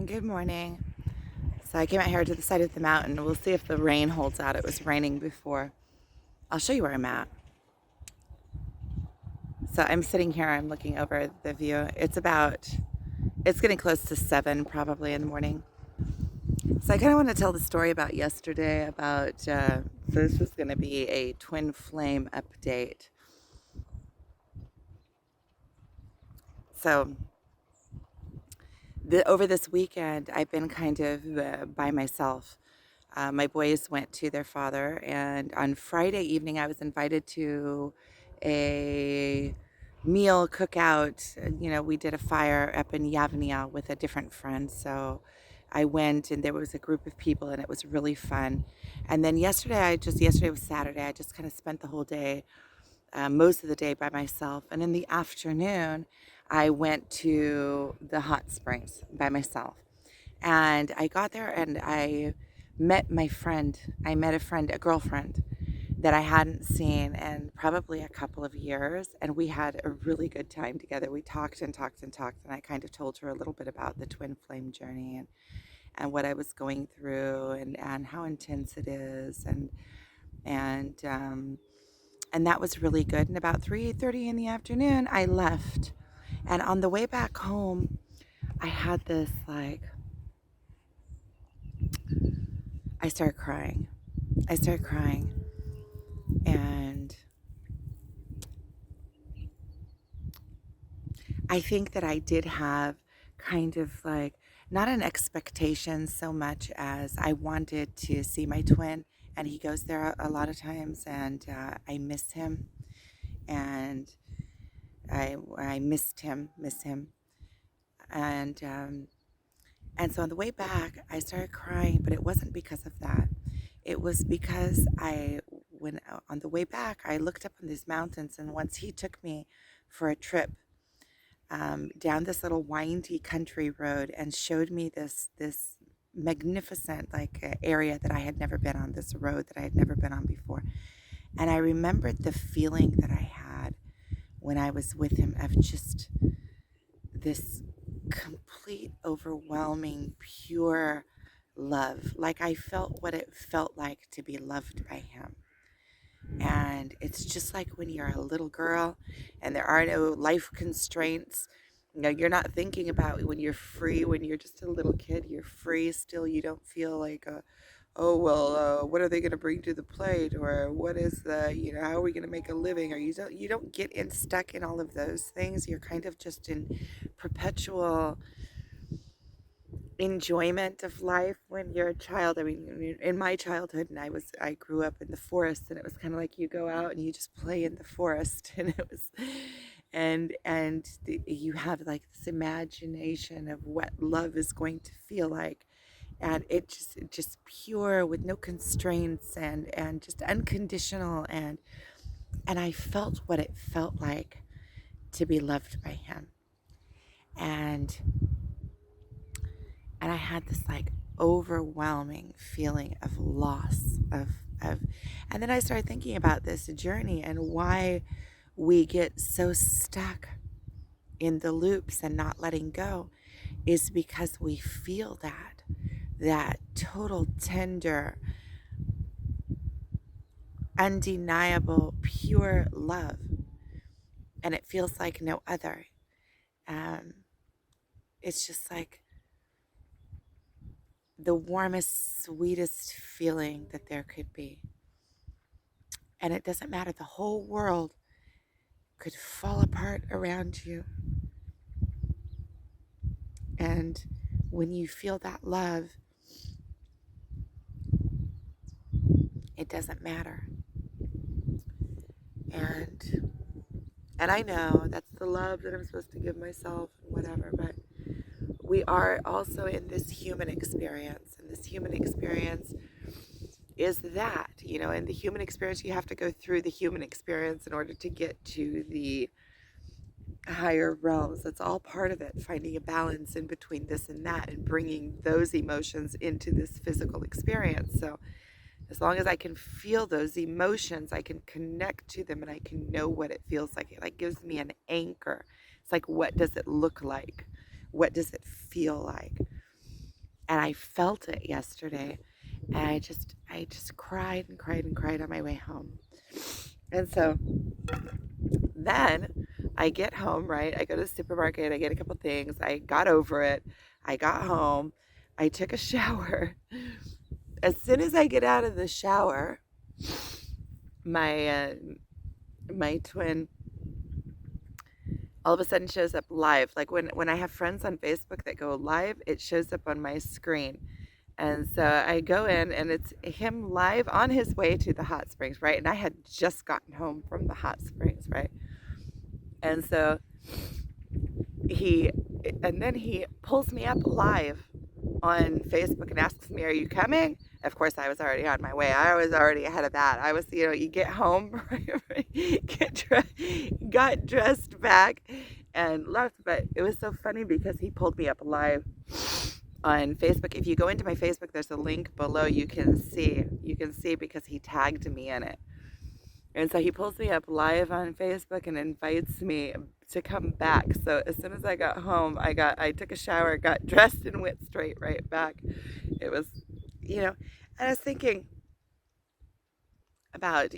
Good morning. So I came out here to the side of the mountain. We'll see if the rain holds out. It was raining before. I'll show you where I'm at. So I'm sitting here. I'm looking over the view. It's getting close to 7 probably in the morning. So I kind of want to tell the story about yesterday so this was going to be a twin flame update. So over this weekend, I've been kind of by myself. My boys went to their father, and on Friday evening, I was invited to a meal cookout. We did a fire up in Yavnia with a different friend. So I went, and there was a group of people, and it was really fun. And then yesterday was Saturday. I just kind of spent the whole day, most of the day by myself. And in the afternoon, I went to the hot springs by myself. And I got there and I met my friend. I met a girlfriend that I hadn't seen in probably a couple of years. And we had a really good time together. We talked and talked and talked. And I kind of told her a little bit about the twin flame journey and what I was going through and how intense it is. And, and that was really good. And about 3:30 in the afternoon, I left. And on the way back home, I had this I started crying. I started crying. And I think that I did have kind of not an expectation so much as I wanted to see my twin. And he goes there a lot of times, and I miss him. And I miss him. And, um, and so on the way back, I started crying, but it wasn't because of that. It was because when on the way back, I looked up on these mountains, and once he took me for a trip down this little windy country road and showed me this magnificent area that I had never been on, this road that I had never been on before. And I remembered the feeling that I had when I was with him of just this complete, overwhelming, pure love. Like I felt what it felt like to be loved by him. And it's just like when you're a little girl and there are no life constraints. You're not thinking about when you're free, when you're just a little kid, you're free still. You don't feel like, oh, well, what are they going to bring to the plate? Or what is how are we going to make a living? Or you don't get stuck in all of those things. You're kind of just in perpetual enjoyment of life when you're a child. I mean, in my childhood, and I grew up in the forest, and it was kind of like you go out and you just play in the forest, and it was, you have like this imagination of what love is going to feel like, and it just pure with no constraints and just unconditional, and I felt what it felt like to be loved by him, and and I had this overwhelming feeling of loss of and then I started thinking about this journey and why we get so stuck in the loops and not letting go is because we feel that total tender, undeniable, pure love, and it feels like no other. um, it's just like the warmest, sweetest feeling that there could be. And it doesn't matter, the whole world could fall apart around you. And when you feel that love, it doesn't matter. And I know that's the love that I'm supposed to give myself and whatever, but we are also in this human experience. And this human experience is that, in the human experience, you have to go through the human experience in order to get to the higher realms. That's all part of it, finding a balance in between this and that and bringing those emotions into this physical experience. So as long as I can feel those emotions, I can connect to them and I can know what it feels like. It gives me an anchor. It's like, what does it look like? What does it feel like? I felt it yesterday, and I just cried and cried and cried on my way home. And so then I get home, right? I go to the supermarket, I get a couple things, I got over it, I got home, I took a shower. As soon as I get out of the shower, my my twin all of a sudden shows up live. Like when I have friends on Facebook that go live, it shows up on my screen. And so I go in and it's him live on his way to the hot springs, right? And I had just gotten home from the hot springs, right? And so he, and then he pulls me up live on Facebook and asks me, "Are you coming?" Of course, I was already on my way. I was already ahead of that. I was, you get home, got dressed back and left. But it was so funny because he pulled me up live on Facebook. If you go into my Facebook, there's a link below. You can see because he tagged me in it. And so he pulls me up live on Facebook and invites me to come back. So as soon as I got home, I took a shower, got dressed, and went straight right back. It was, and I was thinking about,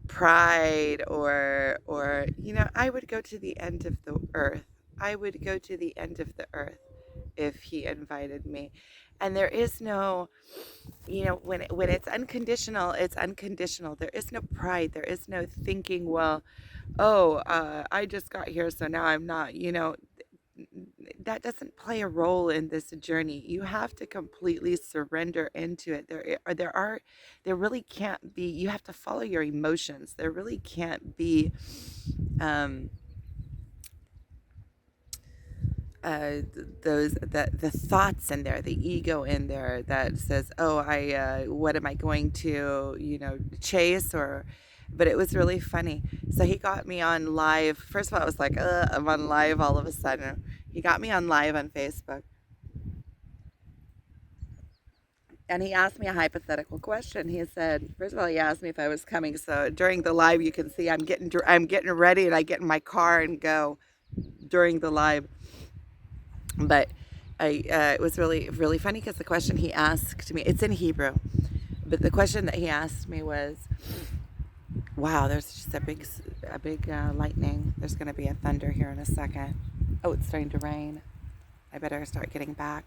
pride or I would go to the end of the earth. I would go to the end of the earth if he invited me. And there is no, when it's unconditional, it's unconditional. There is no pride. There is no thinking, well, oh, I just got here, so now I'm not, that doesn't play a role in this journey. You have to completely surrender into it. There really can't be, you have to follow your emotions. There really can't be, um, the thoughts in there, the ego in there that says, "Oh, what am I going to, chase?" But it was really funny. So he got me on live. First of all, I was like, I'm on live all of a sudden. He got me on live on Facebook, and he asked me a hypothetical question. He said, first of all, he asked me if I was coming. So during the live, you can see I'm getting ready, and I get in my car and go during the live. But it was really, really funny because the question he asked me, it's in Hebrew, but the question that he asked me was, wow, there's just a big lightning. There's going to be a thunder here in a second. Oh, it's starting to rain. I better start getting back.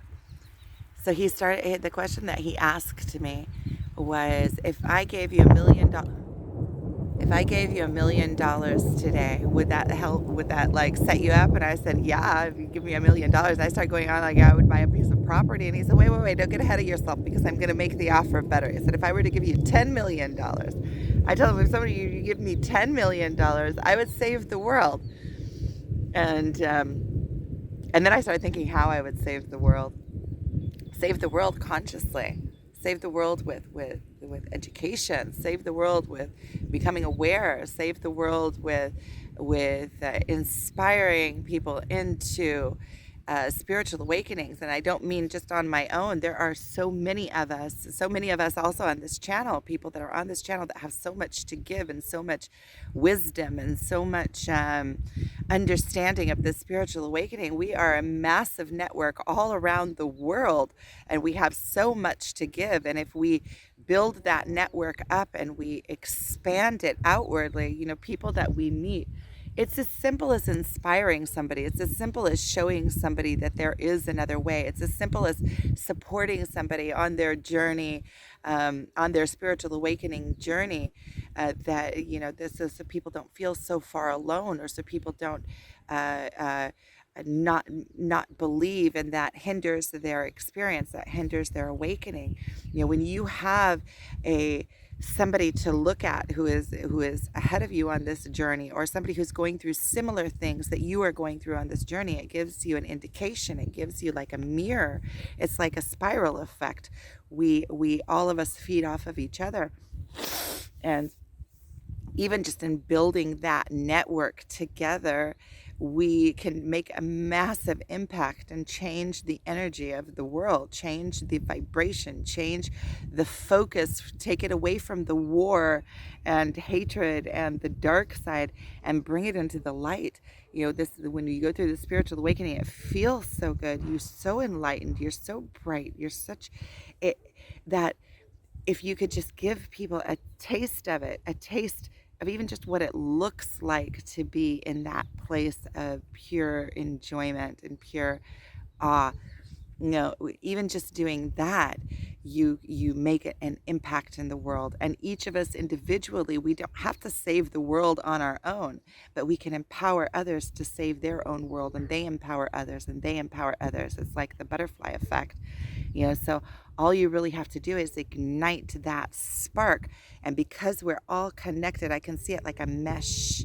So the question that he asked me was, if I gave you $1 million today, would that help? Would that set you up? And I said, yeah, if you give me $1 million. I started going on like I would buy a piece of property. And he said, wait, don't get ahead of yourself because I'm going to make the offer better. He said, if I were to give you $10 million, I told him, if somebody you give me $10 million, I would save the world. And then I started thinking how I would save the world. Save the world consciously. Save the world with education. Save the world with becoming aware. Save the world with inspiring people into spiritual awakenings. And I don't mean just on my own. There are so many of us also on this channel, people that are on this channel that have so much to give and so much wisdom and so much understanding of the spiritual awakening. We are a massive network all around the world, and we have so much to give. And if we build that network up and we expand it outwardly, people that we meet, it's as simple as inspiring somebody. It's as simple as showing somebody that there is another way. It's as simple as supporting somebody on their journey, on their spiritual awakening journey, that, this is so people don't feel so far alone, or so people don't not believe, and that hinders their experience, that hinders their awakening. When you have somebody to look at who is ahead of you on this journey, or somebody who's going through similar things that you are going through on this journey, it gives you an indication. It gives you like a mirror. It's like a spiral effect. We all of us feed off of each other. And even just in building that network together, we can make a massive impact and change the energy of the world, change the vibration, change the focus, take it away from the war and hatred and the dark side and bring it into the light. This, when you go through the spiritual awakening, it feels so good. You're so enlightened, you're so bright, you're such it that if you could just give people a taste of it, a taste of even just what it looks like to be in that place of pure enjoyment and pure awe. Even just doing that, you make it an impact in the world. And each of us individually, we don't have to save the world on our own, but we can empower others to save their own world, and they empower others, and they empower others. It's like the butterfly effect. So all you really have to do is ignite that spark. And because we're all connected, I can see it like a mesh,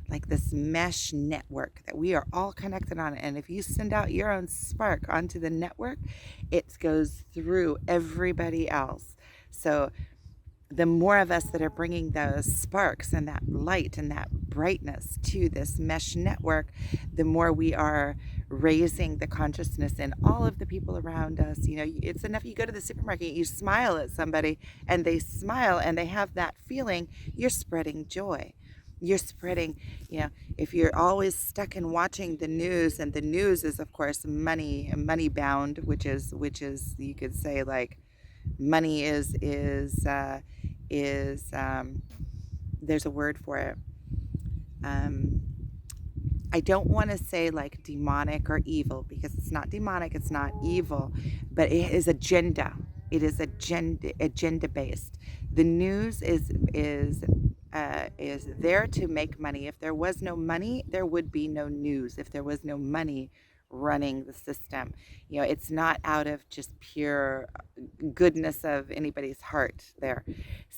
like this mesh network that we are all connected on. And if you send out your own spark onto the network, it goes through everybody else. So the more of us that are bringing those sparks and that light and that brightness to this mesh network, the more we are raising the consciousness in all of the people around us. It's enough you go to the supermarket, you smile at somebody and they smile and they have that feeling, you're spreading joy. You're spreading, if you're always stuck in watching the news, and the news is of course money bound, which is you could say like money is there's a word for it. um I don't want to say like demonic or evil, because it's not demonic, it's not evil, but it is agenda. It is agenda based. The news is there to make money. If there was no money, there would be no news. If there was no money running the system, it's not out of just pure goodness of anybody's heart there.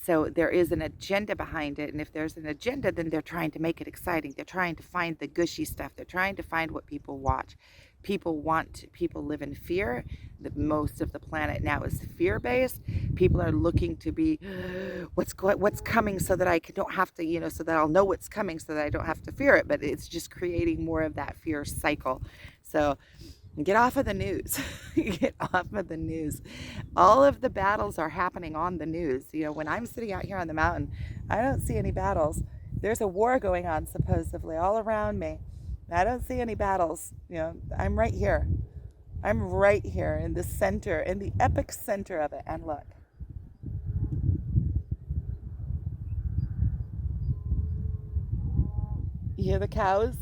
So there is an agenda behind it. And if there's an agenda, then they're trying to make it exciting. They're trying to find the gushy stuff. They're trying to find what people watch. People live in fear. Most of the planet now is fear-based. People are looking to be what's coming, so that I don't have to, so that I'll know what's coming, so that I don't have to fear it. But it's just creating more of that fear cycle. So get off of the news. Get off of the news. All of the battles are happening on the news. When I'm sitting out here on the mountain, I don't see any battles. There's a war going on supposedly all around me. I don't see any battles. I'm right here. I'm right here in the center, in the epic center of it. And look. You hear the cows?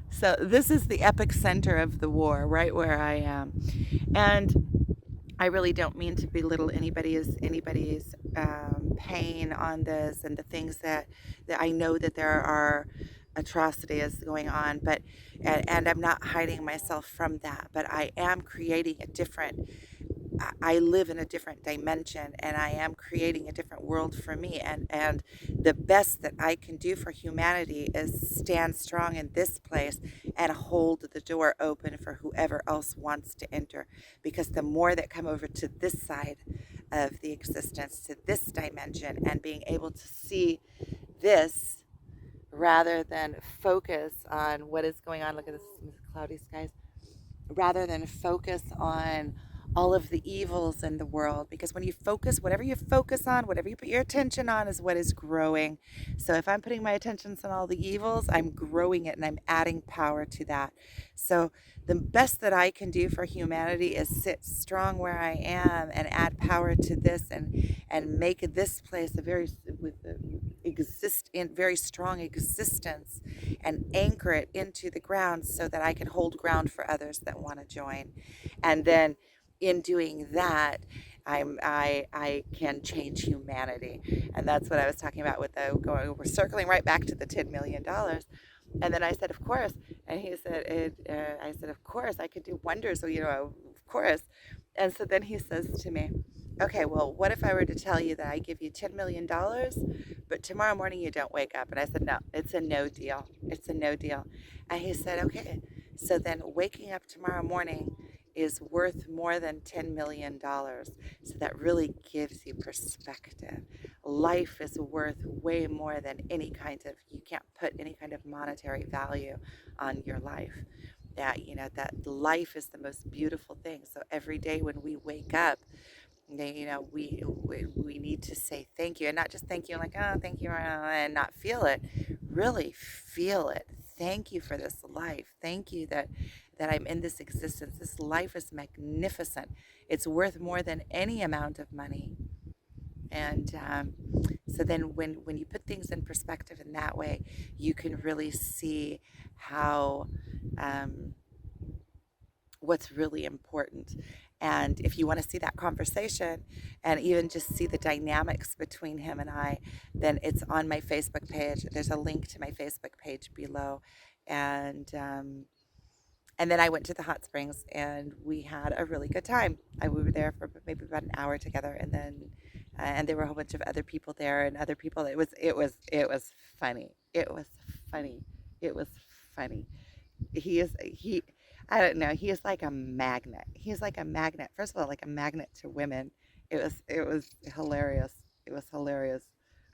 So this is the epic center of the war, right where I am. And I really don't mean to belittle anybody's pain on this, and the things that I know that there are atrocities going on, but and I'm not hiding myself from that, but I am creating a different. I live in a different dimension, and I am creating a different world for me, and the best that I can do for humanity is stand strong in this place and hold the door open for whoever else wants to enter, because the more that come over to this side of the existence, to this dimension, and being able to see this rather than focus on what is going on. Look at this cloudy skies. Rather than focus on all of the evils in the world, because when you focus, whatever you focus on, whatever you put your attention on, is what is growing. So if I'm putting my attention on all the evils, I'm growing it and I'm adding power to that. So the best that I can do for humanity is sit strong where I am and add power to this, and make this place a very very strong existence, and anchor it into the ground so that I can hold ground for others that want to join. And then in doing that, I can change humanity. And that's what I was talking about with we're circling right back to the $10 million. And then I said, of course. And he said, I said, of course, I could do wonders. So, of course. And so then he says to me, okay, well, what if I were to tell you that I give you $10 million, but tomorrow morning you don't wake up? And I said, no, it's a no deal. It's a no deal. And he said, okay. So then waking up tomorrow morning is worth more than $10 million. So that really gives you perspective. Life is worth way more than any kind of, you can't put any kind of monetary value on your life. That, that life is the most beautiful thing. So every day when we wake up, we need to say thank you, and not just thank you like, oh, thank you, and not feel it. Really feel it. Thank you for this life. Thank you that I'm in this existence. This life is magnificent. It's worth more than any amount of money. And so then when you put things in perspective in that way, you can really see how what's really important. And if you want to see that conversation and even just see the dynamics between him and I, then it's on my Facebook page. There's a link to my Facebook page below. And then I went to the hot springs and we had a really good time. We were there for maybe about an hour together, and then and there were a whole bunch of other people there and other people. It was funny. It was funny. It was funny. He I don't know, he is like a magnet. He's like a magnet. First of all, like a magnet to women. It was hilarious. It was hilarious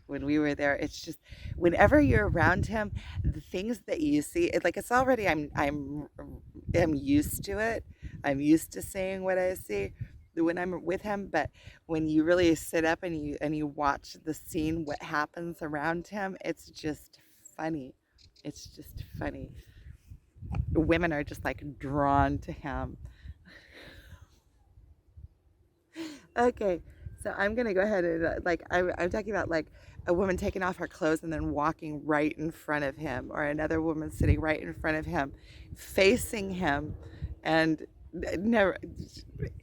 when we were there. It's just whenever you're around him, the things that you see, it's already I'm used to it. I'm used to seeing what I see when I'm with him, but when you really sit up and you watch the scene, what happens around him, it's just funny. It's just funny. Women are just like drawn to him. Okay, so I'm gonna go ahead and I'm talking about like a woman taking off her clothes and then walking right in front of him, or another woman sitting right in front of him, facing him, and never.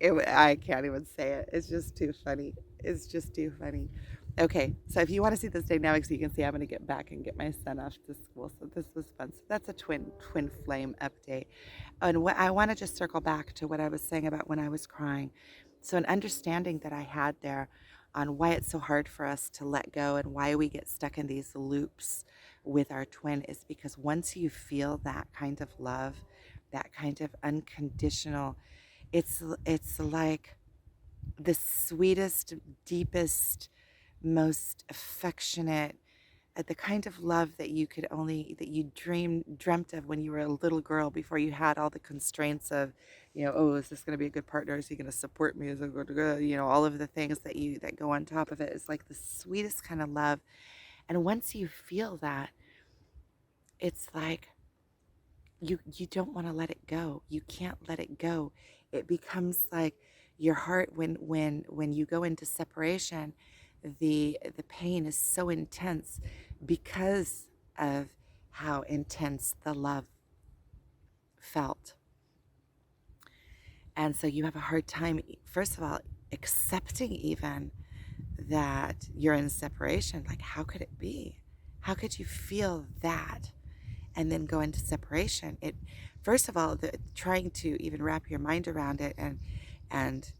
I can't even say it. It's just too funny. It's just too funny. Okay, so if you want to see this dynamics, you can see I'm going to get back and get my son off to school. So this was fun. So that's a twin flame update. And what I want to just circle back to what I was saying about when I was crying. So an understanding that I had there on why it's so hard for us to let go and why we get stuck in these loops with our twin is because once you feel that kind of love, that kind of unconditional, it's like the sweetest, deepest, most affectionate, the kind of love that you dreamt of when you were a little girl before you had all the constraints of, oh, is this going to be a good partner? Is he going to support me? Is it going to, all of the things that go on top of it. It's like the sweetest kind of love. And once you feel that, it's like you don't want to let it go. You can't let it go. It becomes like your heart when you go into separation, the pain is so intense because of how intense the love felt. And so you have a hard time, first of all, accepting even that you're in separation. Like, how could it be? How could you feel that and then go into separation? It, first of all, trying to even wrap your mind around it, and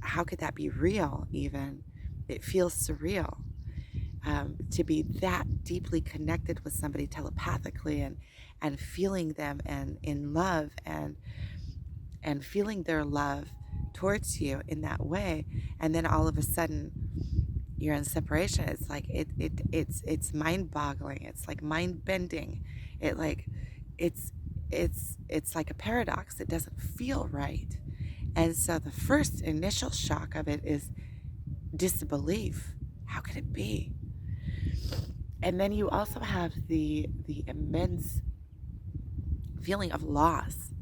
how could that be real even? It feels surreal to be that deeply connected with somebody telepathically and feeling them and in love and feeling their love towards you in that way, and then all of a sudden you're in separation. It's like it's mind-boggling. It's like mind-bending. It's like a paradox. It doesn't feel right. And so the first initial shock of it is disbelief. How could it be? And then you also have the immense feeling of loss.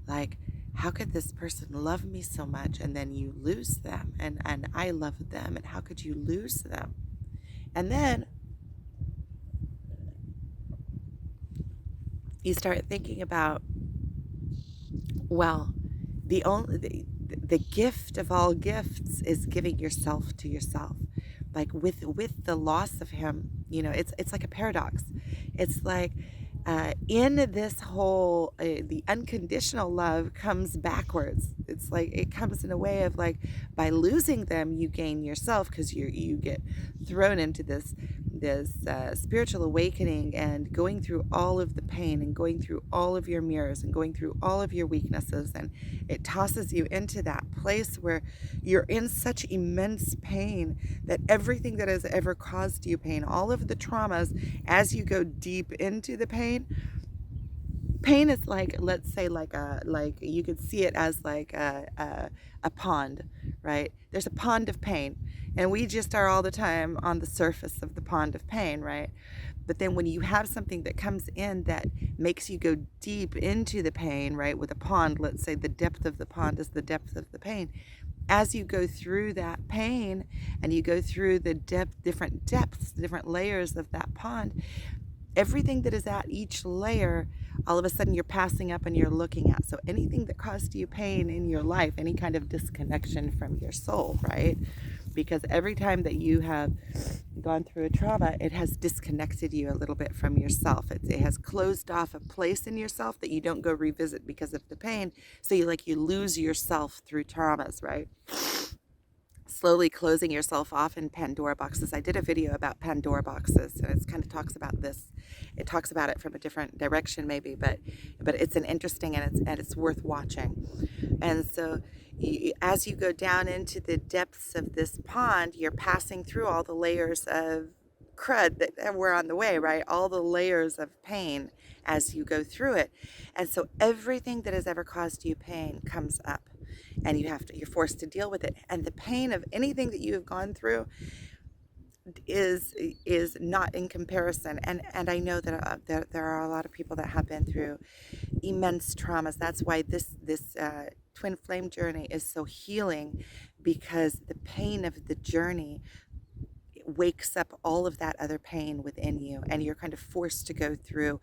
Like, how could this person love me so much and then you lose them? And I love them, and how could you lose them? And then you start thinking about, well, the gift of all gifts is giving yourself to yourself. Like with the loss of him, it's like a paradox. It's like in this whole the unconditional love comes backwards. It's like it comes in a way of like, by losing them you gain yourself, because you get thrown into this this spiritual awakening and going through all of the pain and going through all of your mirrors and going through all of your weaknesses, and it tosses you into that place where you're in such immense pain that everything that has ever caused you pain, all of the traumas, as you go deep into the pain is like, let's say, like you could see it as like a pond, right? There's a pond of pain, and we just are all the time on the surface of the pond of pain, right? But then when you have something that comes in that makes you go deep into the pain, right? With a pond, let's say the depth of the pond is the depth of the pain. As you go through that pain and you go through the different depths, different layers of that pond, everything that is at each layer, all of a sudden you're passing up and you're looking at. So anything that caused you pain in your life, any kind of disconnection from your soul, right? Because every time that you have gone through a trauma, it has disconnected you a little bit from yourself. It has closed off a place in yourself that you don't go revisit because of the pain. So you lose yourself through traumas, right? Slowly closing yourself off in Pandora boxes. I did a video about Pandora boxes, and it kind of talks about this. It talks about it from a different direction, maybe, but it's an interesting, and it's worth watching. And so, as you go down into the depths of this pond, you're passing through all the layers of crud that were on the way, right? All the layers of pain as you go through it, and so everything that has ever caused you pain comes up, and you're forced to deal with it. And the pain of anything that you have gone through is not in comparison. And I know that there are a lot of people that have been through immense traumas. That's why this twin flame journey is so healing, because the pain of the journey wakes up all of that other pain within you, and you're kind of forced to go through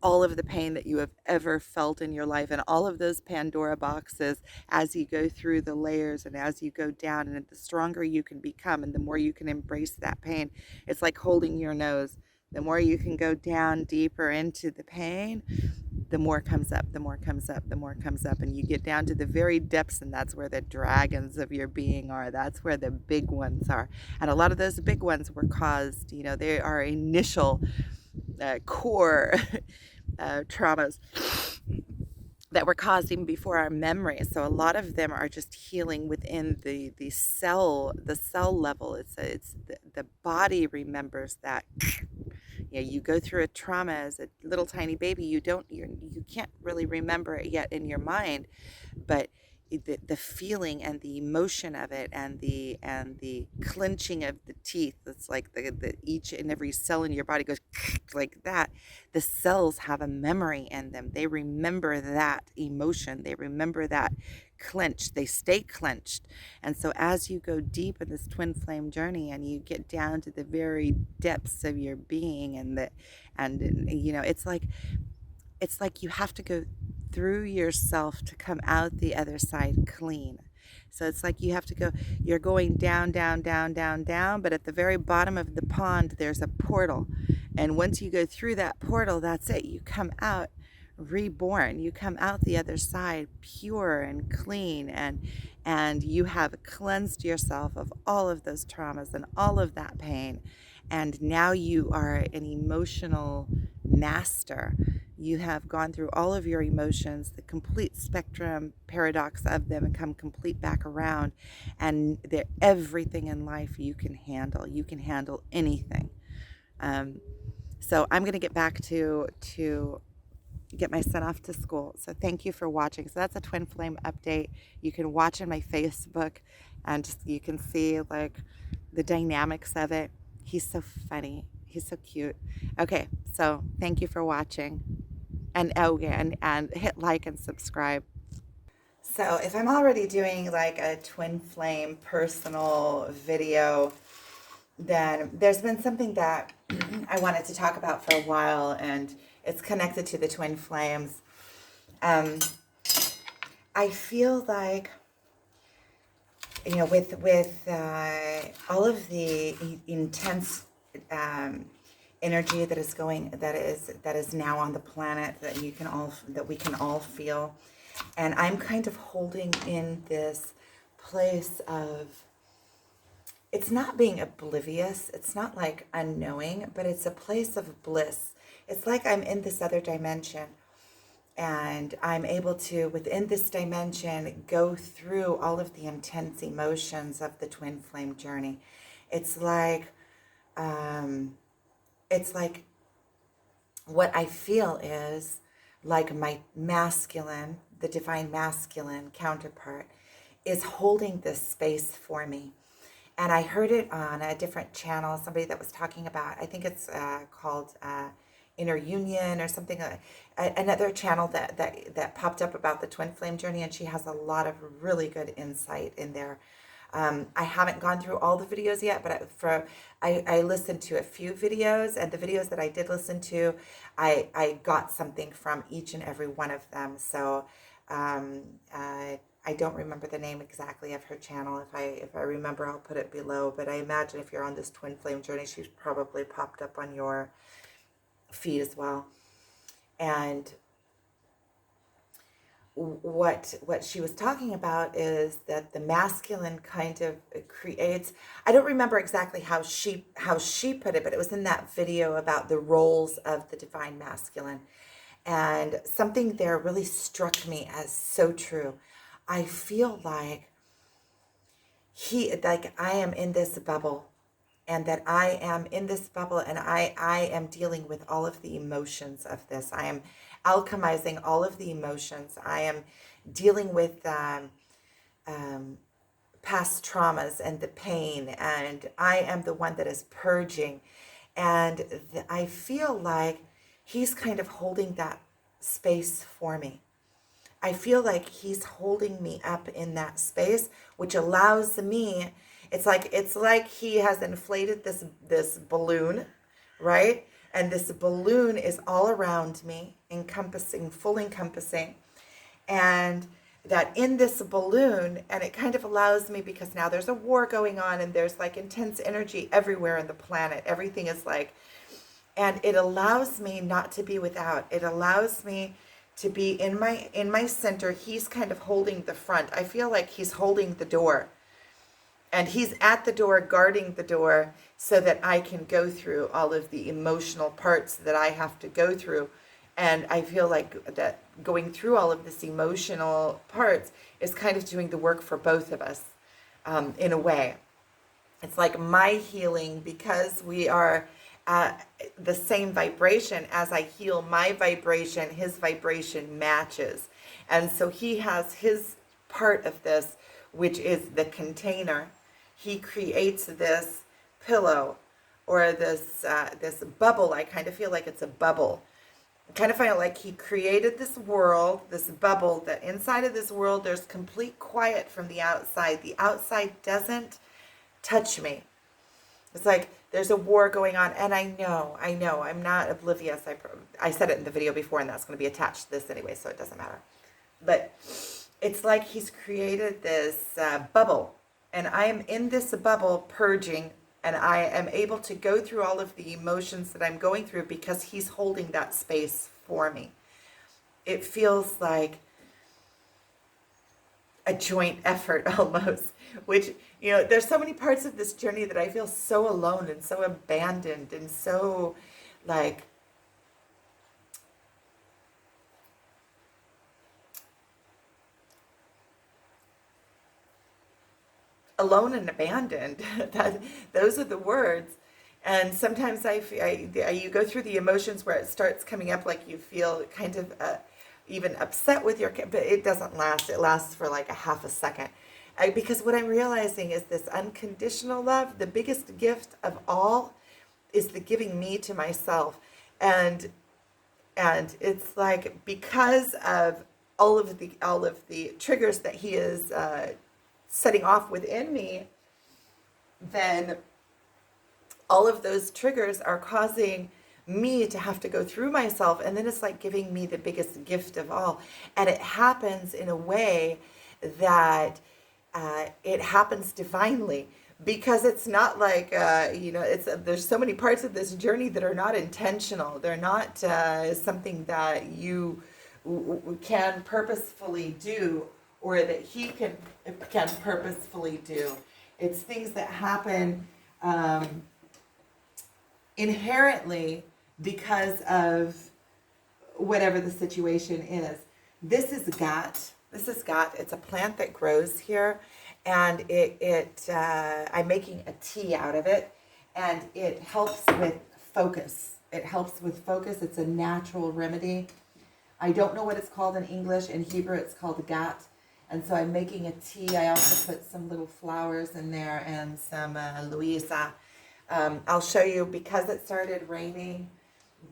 all of the pain that you have ever felt in your life, and all of those Pandora boxes as you go through the layers and as you go down. And the stronger you can become and the more you can embrace that pain, it's like holding your nose. The more you can go down deeper into the pain, the more comes up, the more comes up, the more comes up, and you get down to the very depths, and that's where the dragons of your being are. That's where the big ones are. And a lot of those big ones were caused, they are initial core traumas that were caused even before our memory. So a lot of them are just healing within the cell level. It's the body remembers that. You go through a trauma as a little tiny baby. You can't really remember it yet in your mind, but the feeling and the emotion of it, and the clenching of the teeth, it's like the each and every cell in your body goes like that. The cells have a memory in them. They remember that emotion. They remember that clench. They stay clenched. And so as you go deep in this twin flame journey and you get down to the very depths of your being, it's like you have to go through yourself to come out the other side clean. So it's like you're going down, down, down, down, down, but at the very bottom of the pond, there's a portal. And once you go through that portal, that's it. You come out reborn. You come out the other side pure and clean, and you have cleansed yourself of all of those traumas and all of that pain. And now you are an emotional master. You have gone through all of your emotions, the complete spectrum paradox of them, and come complete back around. And everything in life you can handle. You can handle anything. So I'm going to get back to get my son off to school. So thank you for watching. So that's a twin flame update. You can watch on my Facebook, and you can see like the dynamics of it. He's so funny. He's so cute. Okay, so thank you for watching. And and hit like and subscribe. So if I'm already doing like a twin flame personal video, then there's been something that I wanted to talk about for a while, and it's connected to the twin flames. I feel like, with all of the intense energy that is now on the planet, that we can all feel, and I'm kind of holding in this place of it's not being oblivious. It's not like unknowing, but it's a place of bliss. It's like I'm in this other dimension and I'm able to, within this dimension, go through all of the intense emotions of the twin flame journey. It's like, um, it's like what I feel is like my masculine, the divine masculine counterpart, is holding this space for me. And I heard it on a different channel, somebody that was talking about, I think it's called Inner Union or something, another channel that popped up about the twin flame journey, and she has a lot of really good insight in there. I haven't gone through all the videos yet, but I listened to a few videos, and the videos that I did listen to, I got something from each and every one of them. So I don't remember the name exactly of her channel. If I remember, I'll put it below. But I imagine if you're on this twin flame journey, she's probably popped up on your feed as well. And what she was talking about is that the masculine kind of creates, I don't remember exactly how she put it, but it was in that video about the roles of the divine masculine, and something there really struck me as so true. I feel like I am in this bubble, and that I am in this bubble, and I am dealing with all of the emotions of this. I am alchemizing all of the emotions. I am dealing with past traumas and the pain, and I am the one that is purging. And I feel like he's kind of holding that space for me. I feel like he's holding me up in that space, which allows me, it's like he has inflated this balloon, right? And this balloon is all around me, encompassing, full encompassing. And that in this balloon, and it kind of allows me, because now there's a war going on and there's like intense energy everywhere in the planet. Everything is like, and it allows me not to be without. It allows me to be in my center. He's kind of holding the front. I feel like he's holding the door, and he's at the door, guarding the door, so that I can go through all of the emotional parts that I have to go through. And I feel like that going through all of this emotional parts is kind of doing the work for both of us, in a way. It's like my healing, because we are the same vibration. As I heal my vibration, his vibration matches. And so he has his part of this, which is the container. He creates this pillow, or this bubble. I kind of feel like it's a bubble. I kind of feel like he created this world, this bubble, that inside of this world there's complete quiet from the outside. The outside doesn't touch me. It's like there's a war going on, and I know, I'm not oblivious. I said it in the video before, and that's going to be attached to this anyway, so it doesn't matter. But it's like he's created this bubble, and I am in this bubble purging, and I am able to go through all of the emotions that I'm going through because he's holding that space for me. It feels like a joint effort almost, which, there's so many parts of this journey that I feel so alone and so abandoned and so like alone and abandoned. Those are the words. And sometimes you go through the emotions where it starts coming up, like you feel kind of even upset with your kid, but it doesn't last. It lasts for like a half a second. Because what I'm realizing is this unconditional love, the biggest gift of all, is the giving me to myself. And it's like, because of all of the triggers that he is setting off within me, then all of those triggers are causing me to have to go through myself, and then it's like giving me the biggest gift of all. And it happens in a way that it happens divinely, because it's not like there's so many parts of this journey that are not intentional. They're not something that you can purposefully do, or that he can purposefully do. It's things that happen inherently because of whatever the situation is. This is got. This is got. It's a plant that grows here, and I'm making a tea out of it, and it helps with focus. It helps with focus. It's a natural remedy. I don't know what it's called in English. In Hebrew, it's called gat. And so I'm making a tea. I also put some little flowers in there and some Louisa. I'll show you, because it started raining,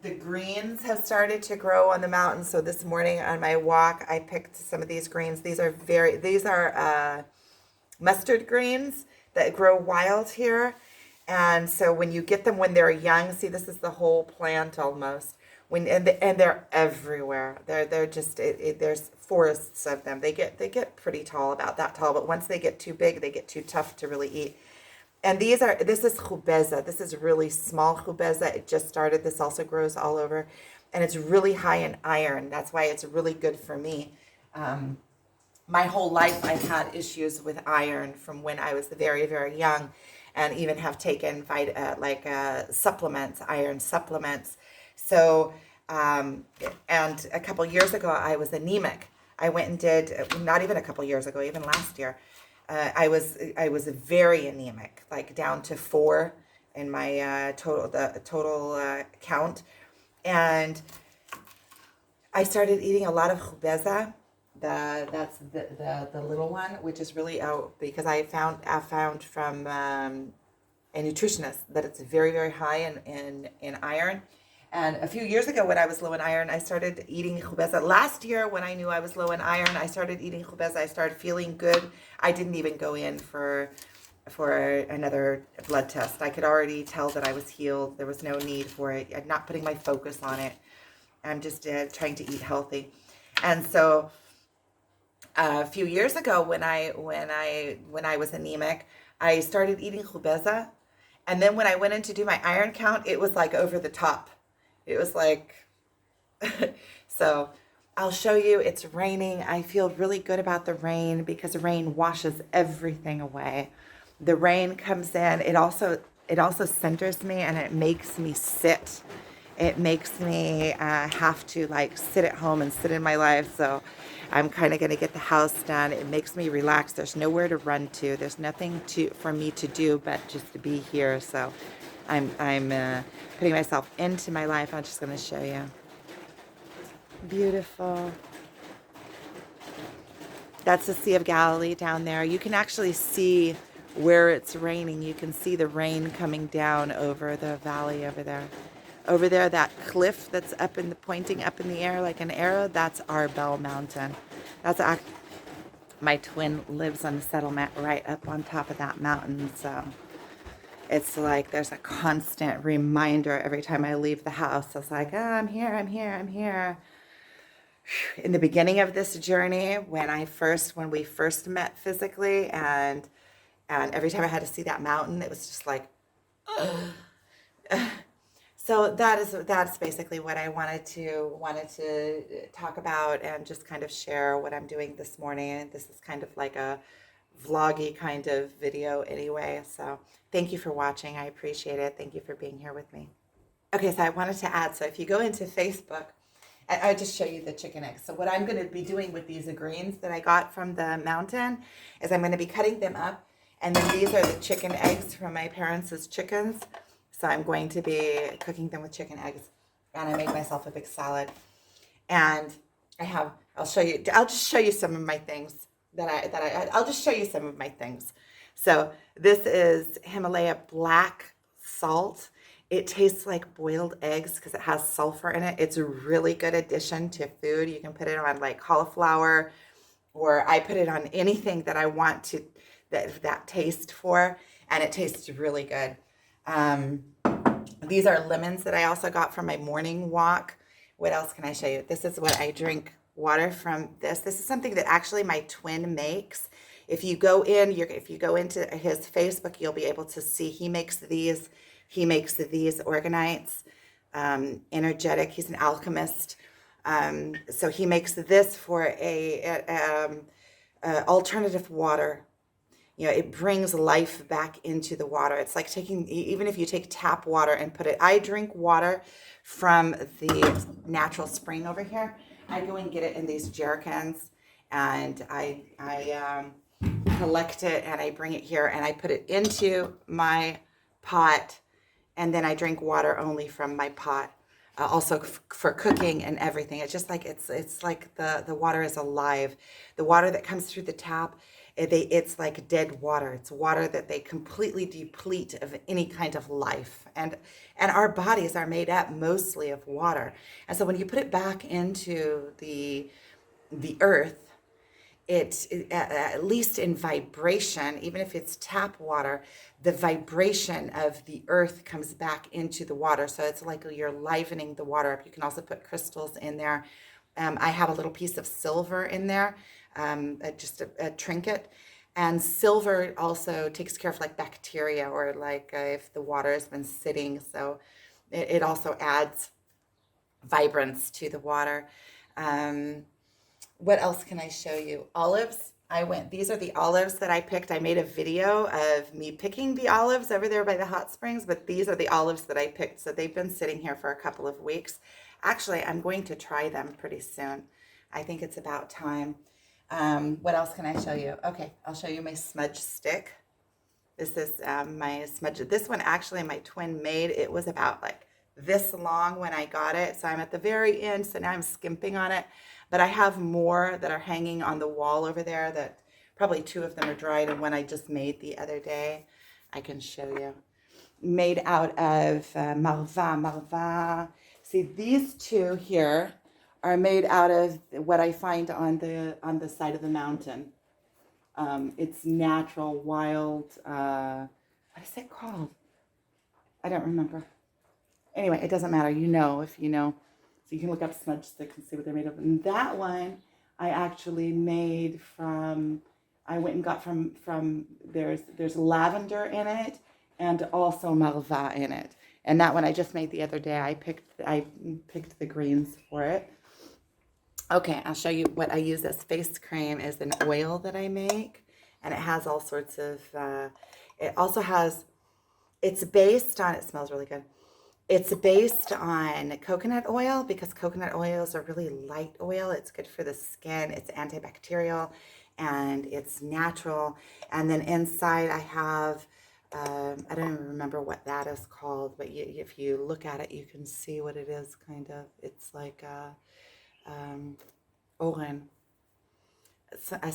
the greens have started to grow on the mountain. So this morning on my walk, I picked some of these greens. These are mustard greens that grow wild here. And so when you get them when they're young, see, this is the whole plant almost. And they're everywhere. They're just there's forests of them. They get pretty tall, about that tall, but once they get too big, they get too tough to really eat. And this is khubeza. This is really small khubeza. It just started. This also grows all over, and it's really high in iron. That's why it's really good for me. My whole life I've had issues with iron from when I was very, very young, and even have taken supplements, iron supplements. So, and a couple years ago, I was anemic. I went and did, not even a couple years ago, even last year, I was very anemic, like down to 4 in my total count. And I started eating a lot of khubeza. That's the little one, which is really out, because I found from a nutritionist that it's very, very high in iron. And a few years ago, when I was low in iron, I started eating khubeza. Last year, when I knew I was low in iron, I started eating khubeza. I started feeling good. I didn't even go in for another blood test. I could already tell that I was healed. There was no need for it. I'm not putting my focus on it. I'm just trying to eat healthy. And so a few years ago, when I was anemic, I started eating khubeza. And then when I went in to do my iron count, it was like over the top. It was like, so I'll show you. It's raining. I feel really good about the rain because the rain washes everything away. The rain comes in. It also centers me, and it makes me sit. It makes me have to like sit at home and sit in my life. So I'm kind of going to get the house done. It makes me relax. There's nowhere to run to. There's nothing for me to do but just to be here. So I'm putting myself into my life. I'm just going to show you. Beautiful. That's the Sea of Galilee down there. You can actually see where it's raining. You can see the rain coming down over the valley over there. Over there, that cliff that's pointing up in the air like an arrow, that's Arbel Mountain. My twin lives on the settlement right up on top of that mountain. So it's like there's a constant reminder every time I leave the house. It's like, oh, I'm here, I'm here, I'm here. In the beginning of this journey, when we first met physically, and every time I had to see that mountain, it was just like, so that's basically what I wanted to talk about, and just kind of share what I'm doing this morning. This is kind of like a vloggy kind of video anyway. So thank you for watching. I appreciate it. Thank you for being here with me. Okay, so I wanted to add, so if you go into Facebook, I'll just show you the chicken eggs. So what I'm going to be doing with these greens that I got from the mountain is I'm going to be cutting them up. And then these are the chicken eggs from my parents' chickens. So I'm going to be cooking them with chicken eggs. And I made myself a big salad. And I'll just show you some of my things I'll just show you some of my things. So this is Himalaya black salt. It tastes like boiled eggs because it has sulfur in it. It's a really good addition to food. You can put it on like cauliflower, or I put it on anything that I want to that taste for, and it tastes really good. These are lemons that I also got from my morning walk. What else can I show you? This is what I drink water from. This is something that actually my twin makes. If you go into his Facebook, you'll be able to see he makes these organites, energetic. He's an alchemist. So he makes this for a alternative water. it brings life back into the water. It's like taking, even if you take tap water and put it, I drink water from the natural spring over here. I go and get it in these jerrycans, and I collect it, and I bring it here, and I put it into my pot, and then I drink water only from my pot. Also for cooking and everything. It's just like it's like the water is alive. The water that comes through the tap, it's like dead water. It's water that they completely deplete of any kind of life. And our bodies are made up mostly of water. And so when you put it back into the earth, at least in vibration, even if it's tap water, the vibration of the earth comes back into the water. So it's like you're livening the water up. You can also put crystals in there. I have a little piece of silver in there, just a trinket. And silver also takes care of like bacteria, or like if the water has been sitting. So it also adds vibrance to the water. What else can I show you? Olives. These are the olives that I picked. I made a video of me picking the olives over there by the hot springs, but these are the olives that I picked. So they've been sitting here for a couple of weeks. Actually, I'm going to try them pretty soon. I think it's about time. What else can I show you? Okay, I'll show you my smudge stick. This is my smudge. This one actually my twin made. It was about like this long when I got it. So I'm at the very end. So now I'm skimping on it. But I have more that are hanging on the wall over there, that probably 2 of them are dried, and one I just made the other day. I can show you. Made out of Marva. See, these 2 here are made out of what I find on the side of the mountain. It's natural, wild, what is it called? I don't remember. Anyway, it doesn't matter. If you know. So you can look up smudge sticks and see what they're made of. And that one I actually made from, I went and got from there's lavender in it and also malva in it. And that one I just made the other day. I picked the greens for it. Okay, I'll show you what I use as face cream. Is an oil that I make, and it has all sorts of, it also has, it's based on, it smells really good. It's based on coconut oil, because coconut oil is a really light oil. It's good for the skin. It's antibacterial, and it's natural. And then inside I have, I don't even remember what that is called, but if you look at it, you can see what it is, kind of. It's like oren. It's a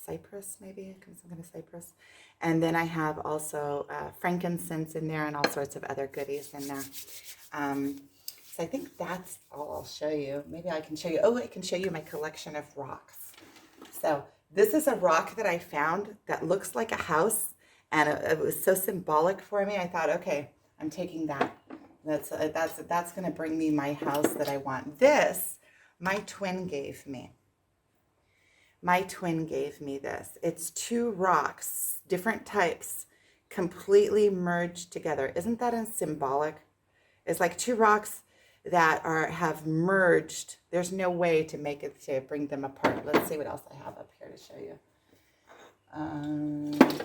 cypress, maybe, some kind of cypress. And then I have also frankincense in there, and all sorts of other goodies in there. So I think that's all I'll show you. Maybe I can show you, I can show you my collection of rocks. So this is a rock that I found that looks like a house, and it was so symbolic for me. I thought, okay, I'm taking that. That's going to bring me my house that I want. This, my twin gave me. My twin gave me this. It's 2 rocks, different types, completely merged together. Isn't that symbolic? It's like 2 rocks that have merged. There's no way to bring them apart. Let's see what else I have up here to show you.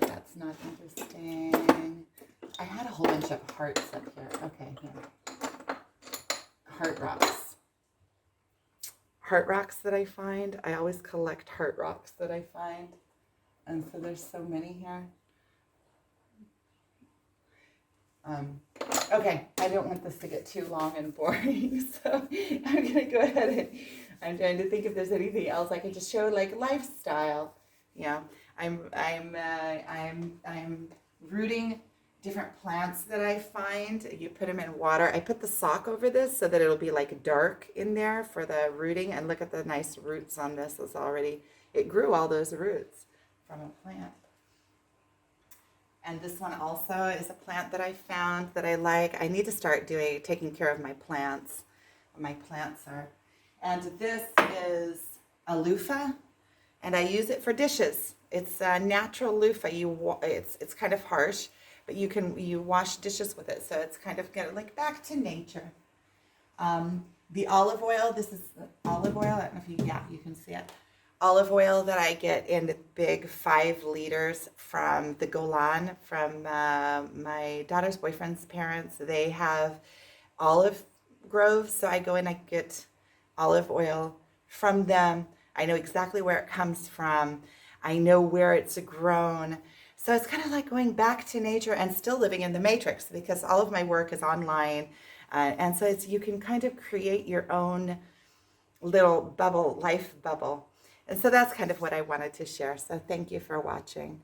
That's not interesting. I had a whole bunch of hearts up here. Okay, here. Heart rocks. Heart rocks that I find. I always collect heart rocks that I find. And so there's so many here. Okay, I don't want this to get too long and boring, so I'm gonna go ahead and I'm trying to think if there's anything else I can just show, like lifestyle. I'm rooting different plants that I find. You put them in water. I put the sock over this so that it'll be like dark in there for the rooting. And look at the nice roots on this. It grew all those roots from a plant. And this one also is a plant that I found that I like. I need to start taking care of my plants. My plants are. And this is a loofah, and I use it for dishes. It's a natural loofah. It's kind of harsh, but you wash dishes with it, so it's kind of good, like back to nature. The olive oil. This is olive oil. I don't know if you can see it. olive oil that I get in big 5 liters from the Golan, from my daughter's boyfriend's parents. They have olive groves, so I go in, I get olive oil from them. I know exactly where it comes from. I know where it's grown. So it's kind of like going back to nature and still living in the matrix, because all of my work is online. And so you can kind of create your own little bubble, life bubble. And so that's kind of what I wanted to share. So thank you for watching.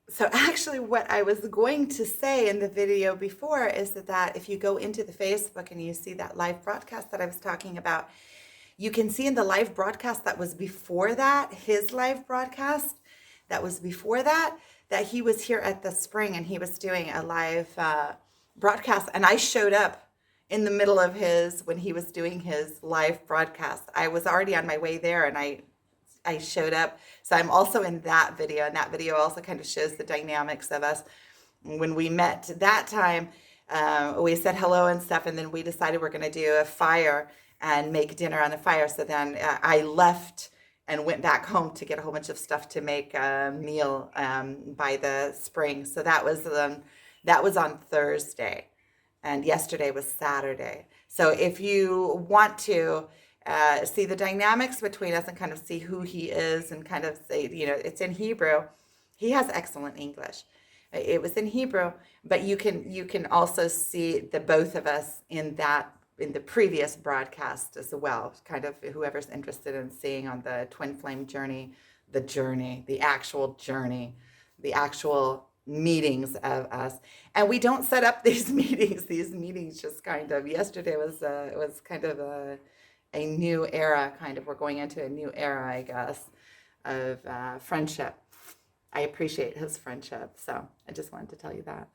So actually what I was going to say in the video before is that if you go into the Facebook and you see that live broadcast that I was talking about, you can see in the live broadcast that was before that, his live broadcast that was before that, that he was here at the spring and he was doing a live broadcast. And I showed up in the middle of when he was doing his live broadcast. I was already on my way there, and I showed up. So I'm also in that video, and that video also kind of shows the dynamics of us. When we met that time, we said hello and stuff, and then we decided we're going to do a fire and make dinner on the fire. So then I left and went back home to get a whole bunch of stuff to make a meal by the spring. So that was on Thursday, and yesterday was Saturday. So if you want to see the dynamics between us and kind of see who he is, and kind of say, it's in Hebrew. He has excellent English. It was in Hebrew, but you can also see the both of us in the previous broadcast as well. Kind of whoever's interested in seeing on the twin flame journey, the actual journey, the actual meetings of us. And we don't set up these meetings. These meetings just kind of, yesterday was kind of a new era, kind of, we're going into a new era, I guess, of friendship. I appreciate his friendship. So I just wanted to tell you that.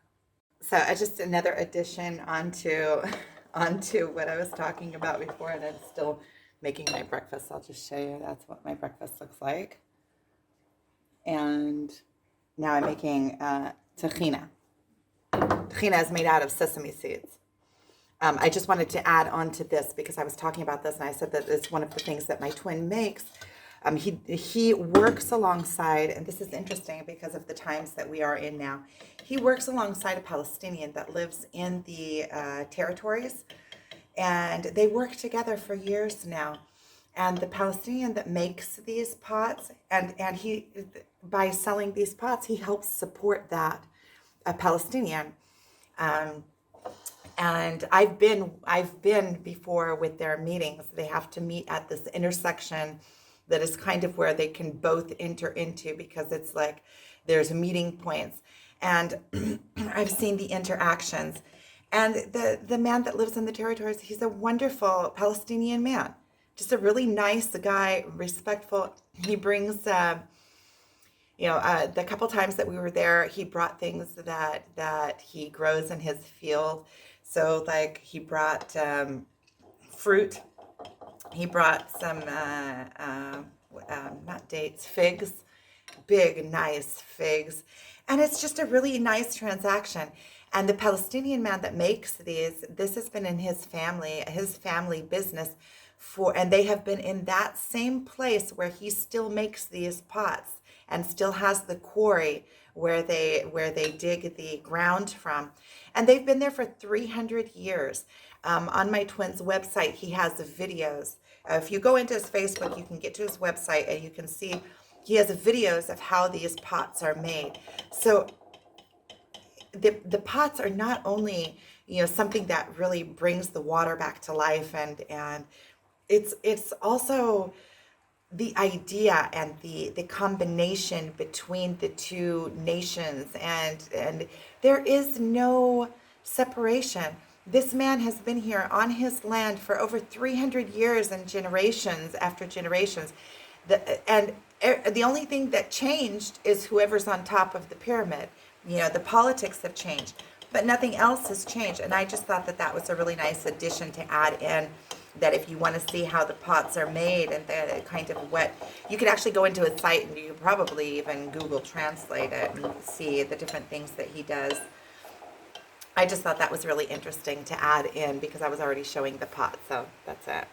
So just another addition onto what I was talking about before, and I'm still making my breakfast. I'll just show you. That's what my breakfast looks like. And now I'm making tahina. Tahina is made out of sesame seeds. I just wanted to add on to this because I was talking about this, and I said that it's one of the things that my twin makes. He works alongside, and this is interesting because of the times that we are in now. He works alongside a Palestinian that lives in the territories, and they work together for years now. And the Palestinian that makes these pots, and he, by selling these pots, he helps support that Palestinian. And I've been before with their meetings. They have to meet at this intersection that is kind of where they can both enter into, because it's like there's meeting points. And I've seen the interactions. And the man that lives in the territories, he's a wonderful Palestinian man. Just a really nice guy, respectful. He brings, the couple times that we were there, he brought things that he grows in his field. So like he brought fruit. He brought some, not dates, figs, big, nice figs. And it's just a really nice transaction. And the Palestinian man that makes this has been in his family business and they have been in that same place where he still makes these pots and still has the quarry where they dig the ground from. And they've been there for 300 years. On my twin's website, he has videos. If you go into his Facebook, you can get to his website and you can see he has videos of how these pots are made. So the pots are not only, something that really brings the water back to life, and it's also the idea and the combination between the two nations, and there is no separation. This man has been here on his land for over 300 years, and generations after generations. And the only thing that changed is whoever's on top of the pyramid. The politics have changed, but nothing else has changed. And I just thought that was a really nice addition to add in, that if you want to see how the pots are made and the kind of what, you could actually go into his site and you could probably even Google Translate it and see the different things that he does. I just thought that was really interesting to add in because I was already showing the pot, so that's it.